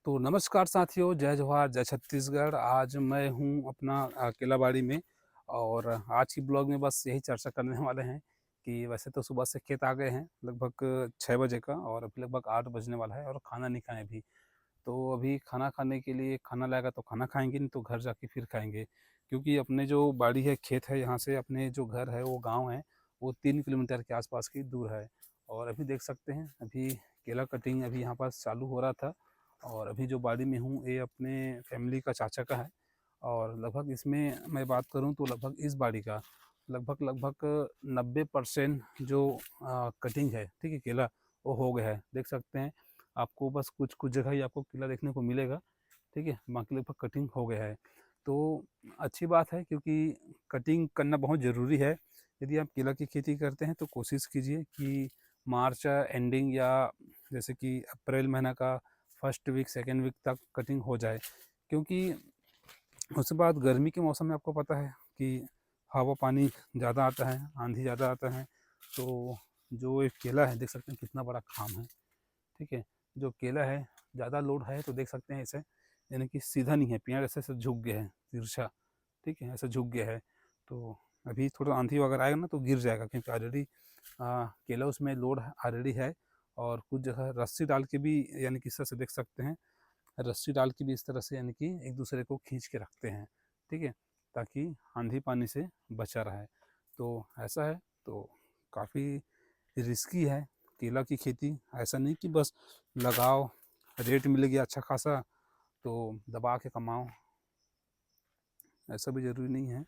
तो नमस्कार साथियों, जय जवाहर, जय छत्तीसगढ़। आज मैं हूँ अपना केलाबाड़ी में और आज की ब्लॉग में बस यही चर्चा करने वाले हैं कि वैसे तो सुबह से खेत आ गए हैं लगभग 6 बजे का और अभी लगभग 8 बजने वाला है और खाना नहीं खाए अभी। तो अभी खाना खाने के लिए खाना लाएगा तो खाना खाएँगे, नहीं तो घर जाके फिर खाएँगे। क्योंकि अपने जो बाड़ी है, खेत है, यहाँ से अपने जो घर है, वो गाँव है, वो 3 किलोमीटर के आस-पास की दूर है। और अभी देख सकते हैं, अभी केला कटिंग अभी यहाँ पास चालू हो रहा था और अभी जो बाड़ी में हूँ, ये अपने फैमिली का चाचा का है और लगभग इसमें मैं बात करूँ तो लगभग इस बाड़ी का लगभग 90% जो कटिंग है, ठीक है, केला, वो हो गया है। देख सकते हैं, आपको बस कुछ-कुछ जगह ही आपको केला देखने को मिलेगा, ठीक है? बाकी लगभग कटिंग हो गया है। तो अच्छी बात है क्योंकि कटिंग करना बहुत ज़रूरी है। यदि आप केला की खेती करते हैं तो कोशिश कीजिए कि मार्च एंडिंग या जैसे कि अप्रैल महीना का फर्स्ट वीक, सेकंड वीक तक कटिंग हो जाए। क्योंकि उसके बाद गर्मी के मौसम में आपको पता है कि हवा पानी ज़्यादा आता है, आंधी ज़्यादा आता है, तो जो एक केला है देख सकते हैं कितना बड़ा खाम है, ठीक है? जो केला है ज़्यादा लोड है तो देख सकते हैं इसे, यानी कि सीधा नहीं है, पेड़ ऐसे-ऐसे झुक गया है, तिरछा, ठीक है? ऐसा झुक गया है। तो अभी थोड़ा आंधी वगैरह आएगा ना तो गिर जाएगा क्योंकि ऑलरेडी केला उसमें लोड ऑलरेडी है और कुछ जगह रस्सी डाल के भी, यानी कि इस तरह से देख सकते हैं, रस्सी डाल के भी इस तरह से, यानी कि एक दूसरे को खींच के रखते हैं, ठीक है? ताकि आंधी पानी से बचा रहे। तो ऐसा है, तो काफ़ी रिस्की है केला की खेती। ऐसा नहीं कि बस लगाओ, रेट मिल गया अच्छा खासा तो दबा के कमाओ, ऐसा भी ज़रूरी नहीं है।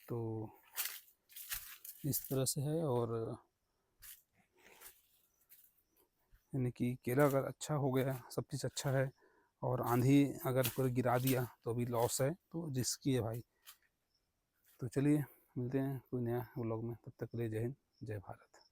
तो इस तरह से है और यानी कि केला अगर अच्छा हो गया, सब चीज़ अच्छा है और आंधी अगर कोई गिरा दिया तो भी लॉस है, तो रिस्की है भाई। तो चलिए मिलते हैं कोई नया व्लॉग में, तब तक के लिए जय हिंद, जय भारत।